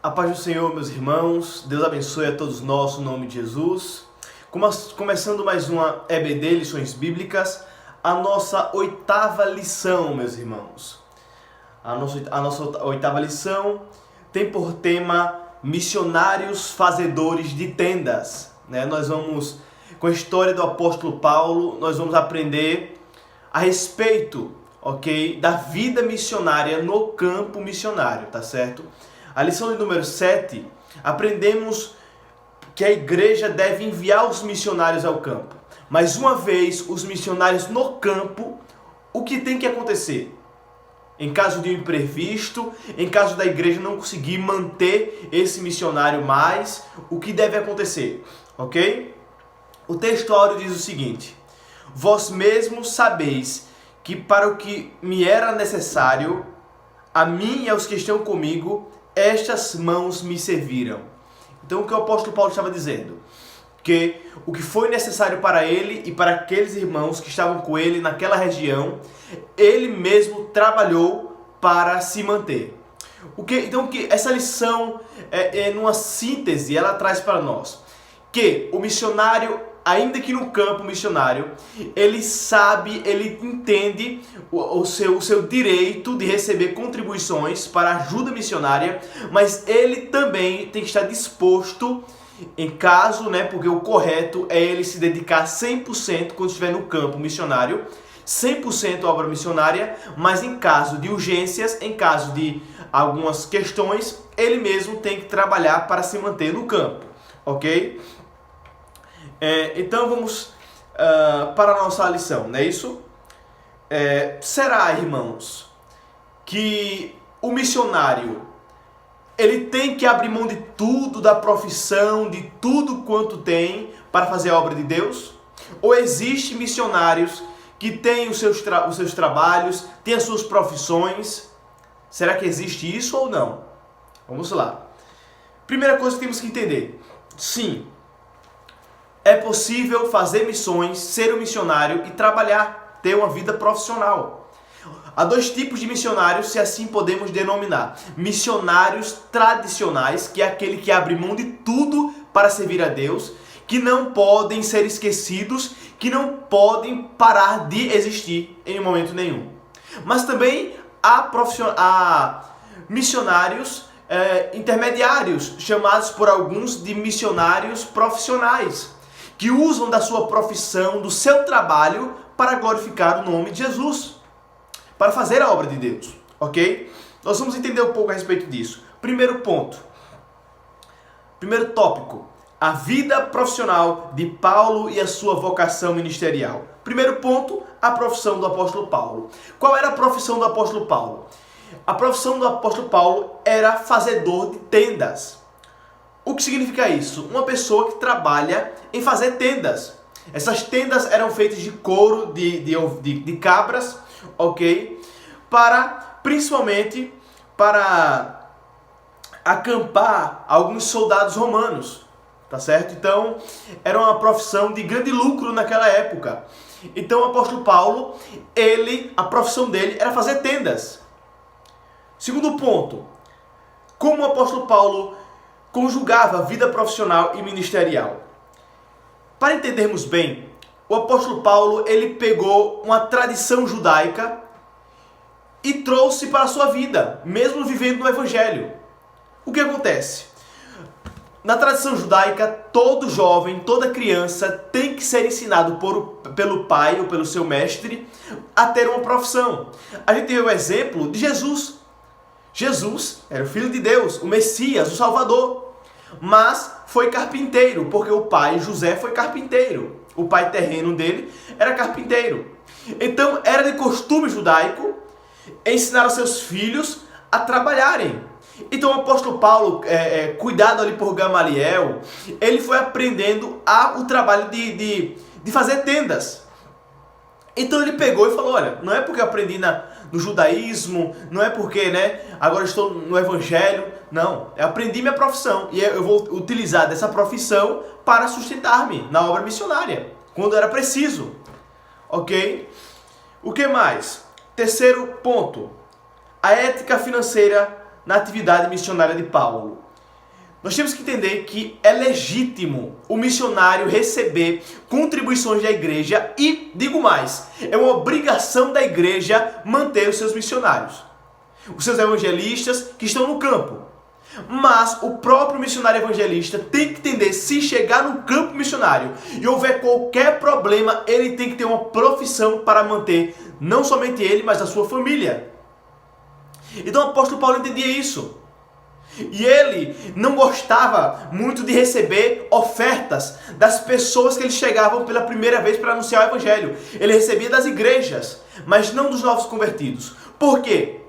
A paz do Senhor, meus irmãos. Deus abençoe a todos nós, no nome de Jesus. Começando mais uma EBD, Lições Bíblicas, a nossa oitava lição, meus irmãos. A nossa oitava lição tem por tema missionários fazedores de tendas. Nós vamos, com a história do apóstolo Paulo, nós vamos aprender a respeito, da vida missionária no campo missionário, tá certo? A lição de número 7, aprendemos que a igreja deve enviar os missionários ao campo. Mas uma vez os missionários no campo, o que tem que acontecer? Em caso de um imprevisto, em caso da igreja não conseguir manter esse missionário mais, o que deve acontecer? Ok? O texto áureo diz o seguinte: vós mesmos sabeis que para o que me era necessário, a mim e aos que estão comigo, estas mãos me serviram. Então o que o apóstolo Paulo estava dizendo? Que o que foi necessário para ele e para aqueles irmãos que estavam com ele naquela região, ele mesmo trabalhou para se manter. Então essa lição numa síntese, ela traz para nós que o missionário, ainda que no campo missionário, ele sabe, ele entende o seu direito de receber contribuições para a ajuda missionária, mas ele também tem que estar disposto, em caso, porque o correto é ele se dedicar 100% quando estiver no campo missionário, 100% à obra missionária, mas em caso de urgências, em caso de algumas questões, ele mesmo tem que trabalhar para se manter no campo, ok? Então vamos para a nossa lição, não é isso? Será, irmãos, que o missionário ele tem que abrir mão de tudo, da profissão, de tudo quanto tem para fazer a obra de Deus? Ou existem missionários que têm os seus trabalhos, têm as suas profissões? Será que existe isso ou não? Vamos lá. Primeira coisa que temos que entender: sim, é possível fazer missões, ser um missionário e trabalhar, ter uma vida profissional. Há dois tipos de missionários, se assim podemos denominar: missionários tradicionais, que é aquele que abre mão de tudo para servir a Deus, que não podem ser esquecidos, que não podem parar de existir em momento nenhum. Mas também há missionários intermediários, chamados por alguns de missionários profissionais, que usam da sua profissão, do seu trabalho, para glorificar o nome de Jesus, para fazer a obra de Deus, ok? Nós vamos entender um pouco a respeito disso. Primeiro ponto, primeiro tópico: a vida profissional de Paulo e a sua vocação ministerial. Primeiro ponto, a profissão do apóstolo Paulo. Qual era a profissão do apóstolo Paulo? A profissão do apóstolo Paulo era fazedor de tendas. O que significa isso? Uma pessoa que trabalha em fazer tendas. Essas tendas eram feitas de couro de cabras, ok? Principalmente para acampar alguns soldados romanos, tá certo? Então, era uma profissão de grande lucro naquela época. Então, o apóstolo Paulo, a profissão dele era fazer tendas. Segundo ponto, como o apóstolo Paulo conjugava vida profissional e ministerial. Para entendermos bem, o apóstolo Paulo, ele pegou uma tradição judaica e trouxe para a sua vida, mesmo vivendo no evangelho. O que acontece? Na tradição judaica, todo jovem, toda criança tem que ser ensinado pelo pai ou pelo seu mestre a ter uma profissão. A gente tem o exemplo de Jesus. Jesus era o Filho de Deus, o Messias, o Salvador, mas foi carpinteiro, porque o pai, José, foi carpinteiro. O pai terreno dele era carpinteiro. Então, era de costume judaico ensinar aos seus filhos a trabalharem. Então, o apóstolo Paulo, cuidado ali por Gamaliel, ele foi aprendendo o trabalho de fazer tendas. Então, ele pegou e falou: olha, não é porque eu aprendi no judaísmo, não é porque agora estou no evangelho, não. Eu aprendi minha profissão e eu vou utilizar dessa profissão para sustentar-me na obra missionária, quando era preciso, ok? O que mais? Terceiro ponto, a ética financeira na atividade missionária de Paulo. Nós temos que entender que é legítimo o missionário receber contribuições da igreja e, digo mais, é uma obrigação da igreja manter os seus missionários, os seus evangelistas que estão no campo. Mas o próprio missionário evangelista tem que entender, se chegar no campo missionário e houver qualquer problema, ele tem que ter uma profissão para manter não somente ele, mas a sua família. Então o apóstolo Paulo entendia isso. E ele não gostava muito de receber ofertas das pessoas que eles chegavam pela primeira vez para anunciar o evangelho. Ele recebia das igrejas, mas não dos novos convertidos. Por quê?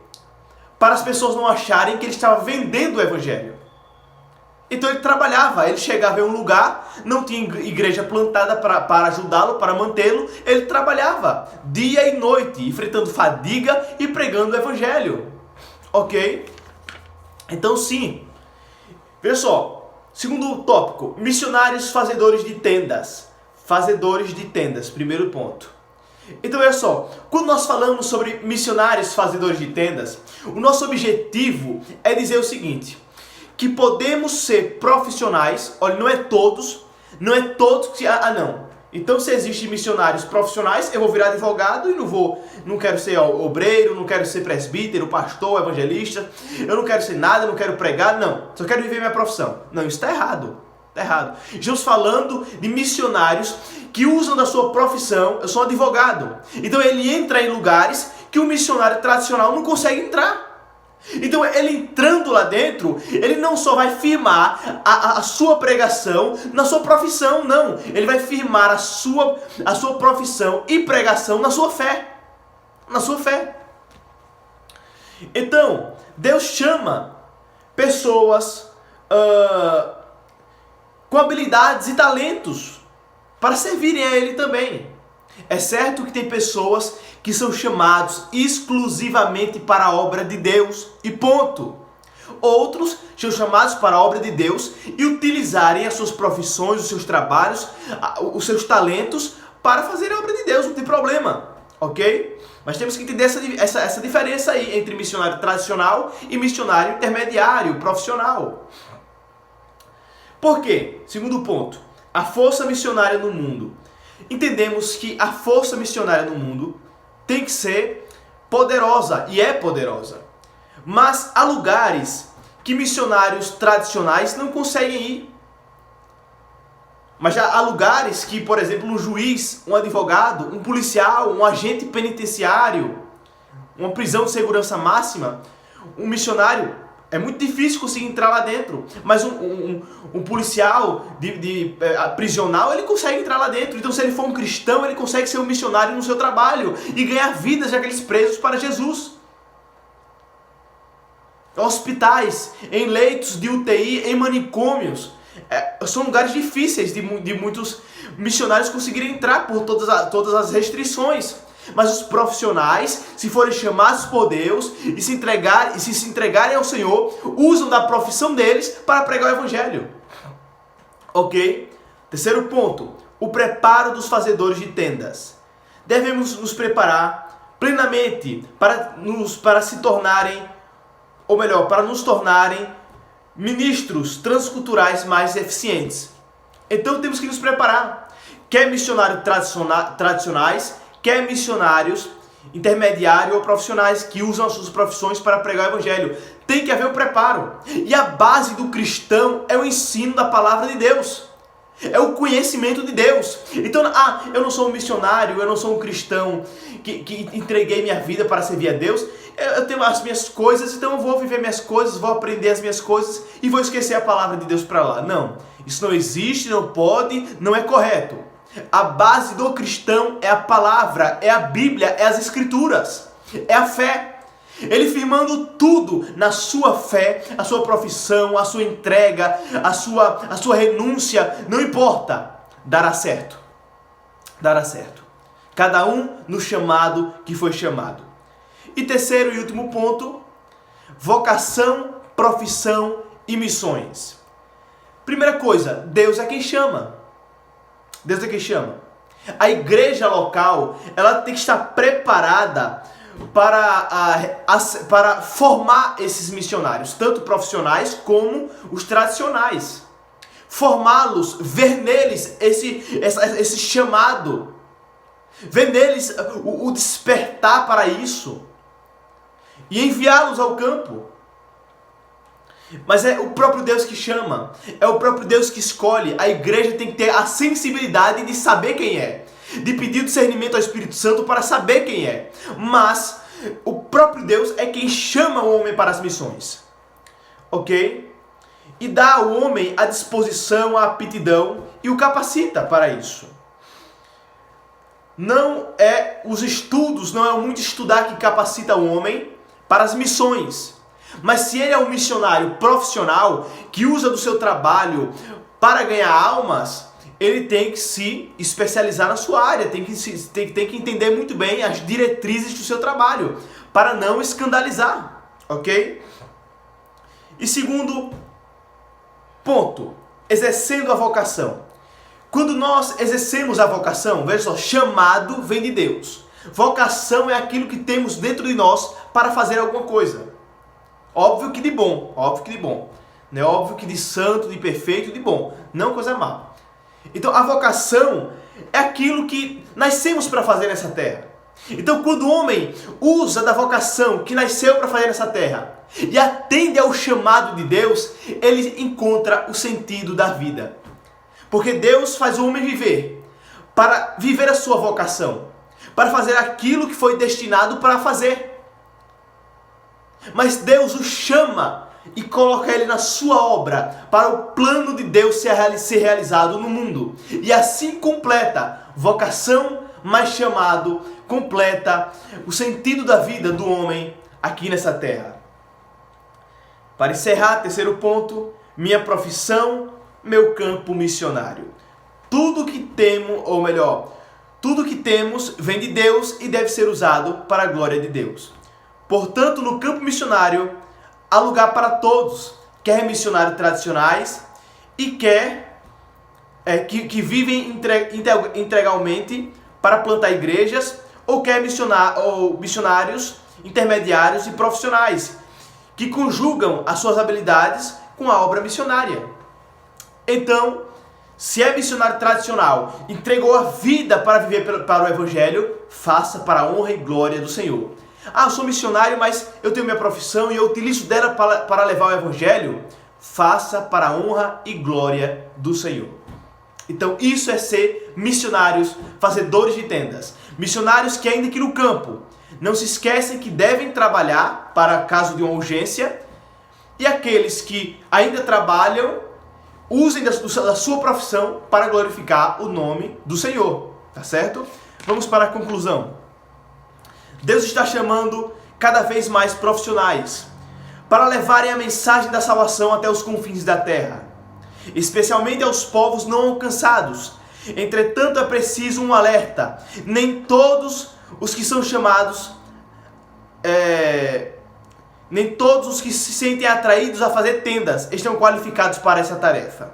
Para as pessoas não acharem que ele estava vendendo o evangelho. Então ele trabalhava, ele chegava em um lugar, não tinha igreja plantada para ajudá-lo, para mantê-lo, ele trabalhava dia e noite, enfrentando fadiga e pregando o evangelho. Ok? Então sim, veja só, segundo tópico, missionários fazedores de tendas. Fazedores de tendas, primeiro ponto. Então veja só, quando nós falamos sobre missionários fazedores de tendas, o nosso objetivo é dizer o seguinte, que podemos ser profissionais, olha, não é todos que... não. Então se existem missionários profissionais, eu vou virar advogado e não quero ser obreiro, não quero ser presbítero, pastor, evangelista, eu não quero ser nada, não quero pregar, não. Só quero viver minha profissão. Não, isso está errado. Está errado. Estamos falando de missionários que usam da sua profissão. Eu sou um advogado. Então ele entra em lugares que o missionário tradicional não consegue entrar. Então ele entrando lá dentro, ele não só vai firmar a sua pregação na sua profissão, não. Ele vai firmar a sua profissão e pregação na sua fé. Na sua fé. Então, Deus chama pessoas com habilidades e talentos para servirem a Ele também. É certo que tem pessoas que são chamados exclusivamente para a obra de Deus e ponto. Outros são chamados para a obra de Deus e utilizarem as suas profissões, os seus trabalhos, os seus talentos para fazer a obra de Deus, não tem problema, ok? Mas temos que entender essa diferença aí entre missionário tradicional e missionário intermediário, profissional. Por quê? Segundo ponto, a força missionária no mundo. Entendemos que a força missionária no mundo tem que ser poderosa, e é poderosa. Mas há lugares que missionários tradicionais não conseguem ir. Mas já há lugares que, por exemplo, um juiz, um advogado, um policial, um agente penitenciário, uma prisão de segurança máxima, um missionário, é muito difícil conseguir entrar lá dentro. Mas um policial prisional, ele consegue entrar lá dentro. Então, se ele for um cristão, ele consegue ser um missionário no seu trabalho e ganhar vidas daqueles presos para Jesus. Hospitais, em leitos de UTI, em manicômios. São lugares difíceis de muitos missionários conseguirem entrar por todas as restrições. Mas os profissionais, se forem chamados por Deus e se entregarem ao Senhor, usam da profissão deles para pregar o Evangelho. Ok? Terceiro ponto, o preparo dos fazedores de tendas. Devemos nos preparar plenamente para se tornarem, ou melhor, para nos tornarem ministros transculturais mais eficientes. Então temos que nos preparar. Quer missionários tradicionais, quer missionários intermediários ou profissionais que usam as suas profissões para pregar o Evangelho. Tem que haver o preparo. E a base do cristão é o ensino da palavra de Deus. É o conhecimento de Deus. Então, eu não sou um missionário, eu não sou um cristão que entreguei minha vida para servir a Deus. Eu tenho as minhas coisas, então eu vou viver minhas coisas, vou aprender as minhas coisas e vou esquecer a palavra de Deus para lá. Não, isso não existe, não pode, não é correto. A base do cristão é a palavra, é a Bíblia, é as Escrituras, é a fé. Ele firmando tudo na sua fé, a sua profissão, a sua entrega, a sua renúncia, não importa, dará certo. Dará certo. Cada um no chamado que foi chamado. E terceiro e último ponto, vocação, profissão e missões. Primeira coisa, Deus é quem chama. Deus é quem chama. A igreja local, ela tem que estar preparada para formar esses missionários, tanto profissionais como os tradicionais. Formá-los, ver neles esse chamado, ver neles o despertar para isso e enviá-los ao campo. Mas é o próprio Deus que chama, é o próprio Deus que escolhe. A igreja tem que ter a sensibilidade de saber quem é, de pedir o discernimento ao Espírito Santo para saber quem é. Mas o próprio Deus é quem chama o homem para as missões, ok? E dá ao homem a disposição, a aptidão e o capacita para isso. Não é os estudos, não é o muito estudar que capacita o homem para as missões. Mas se ele é um missionário profissional que usa do seu trabalho para ganhar almas, ele tem que se especializar na sua área, tem que entender muito bem as diretrizes do seu trabalho, para não escandalizar, ok? E segundo ponto, exercendo a vocação. Quando nós exercemos a vocação, veja só, chamado vem de Deus. Vocação é aquilo que temos dentro de nós para fazer alguma coisa. Óbvio que de bom, né? Óbvio que de santo, de perfeito, de bom, não coisa má. Então a vocação é aquilo que nascemos para fazer nessa terra. Então quando o homem usa da vocação que nasceu para fazer nessa terra e atende ao chamado de Deus, ele encontra o sentido da vida. Porque Deus faz o homem viver, para viver a sua vocação, para fazer aquilo que foi destinado para fazer. Mas Deus o chama e coloca ele na sua obra, para o plano de Deus ser realizado no mundo. E assim completa vocação mais chamado, completa o sentido da vida do homem aqui nessa terra. Para encerrar, terceiro ponto, minha profissão, meu campo missionário. Tudo que temos vem de Deus e deve ser usado para a glória de Deus. Portanto, no campo missionário, há lugar para todos, quer missionários tradicionais e quer que vivem integralmente para plantar igrejas, ou quer missionários intermediários e profissionais, que conjugam as suas habilidades com a obra missionária. Então, se é missionário tradicional, entregou a vida para viver para o Evangelho, faça para a honra e glória do Senhor. Ah, eu sou missionário, mas eu tenho minha profissão e eu utilizo dela para levar o Evangelho, faça para a honra e glória do Senhor. Então isso é ser missionários, fazedores de tendas. Missionários que ainda que no campo, não se esquecem que devem trabalhar para caso de uma urgência, e aqueles que ainda trabalham, usem da sua profissão para glorificar o nome do Senhor, tá certo? Vamos para a conclusão. Deus está chamando cada vez mais profissionais para levarem a mensagem da salvação até os confins da terra, especialmente aos povos não alcançados. Entretanto, é preciso um alerta. Nem todos os que são chamados, nem todos os que se sentem atraídos a fazer tendas estão qualificados para essa tarefa.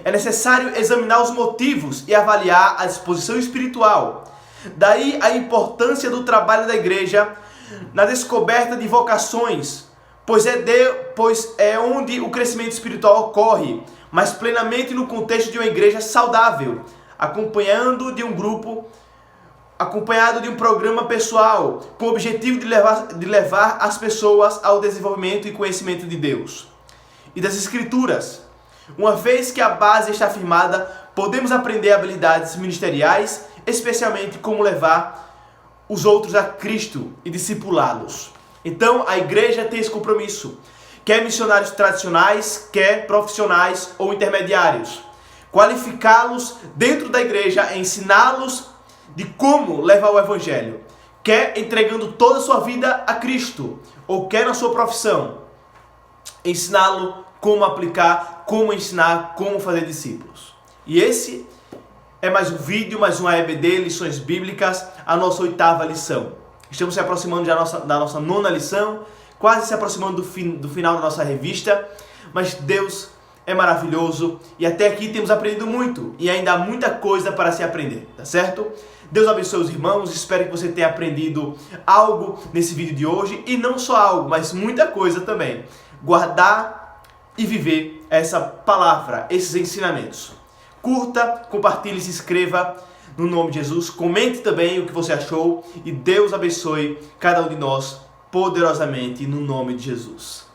É necessário examinar os motivos e avaliar a disposição espiritual. Daí a importância do trabalho da igreja na descoberta de vocações, pois é onde o crescimento espiritual ocorre, mas plenamente no contexto de uma igreja saudável, acompanhado de um programa pessoal, com o objetivo de levar as pessoas ao desenvolvimento e conhecimento de Deus e das Escrituras. Uma vez que a base está firmada, podemos aprender habilidades ministeriais, especialmente como levar os outros a Cristo e discipulá-los. Então a igreja tem esse compromisso, quer missionários tradicionais, quer profissionais ou intermediários, qualificá-los dentro da igreja, ensiná-los de como levar o Evangelho, quer entregando toda a sua vida a Cristo, ou quer na sua profissão, ensiná-lo como aplicar, como ensinar, como fazer discípulos. E esse é mais um vídeo, mais uma EBD, Lições Bíblicas, a nossa 8ª lição. Estamos se aproximando já da nossa 9ª lição, quase se aproximando do final da nossa revista, mas Deus é maravilhoso e até aqui temos aprendido muito e ainda há muita coisa para se aprender, tá certo? Deus abençoe os irmãos, espero que você tenha aprendido algo nesse vídeo de hoje e não só algo, mas muita coisa também. Guardar e viver essa palavra, esses ensinamentos. Curta, compartilhe, se inscreva no nome de Jesus, comente também o que você achou e Deus abençoe cada um de nós poderosamente no nome de Jesus.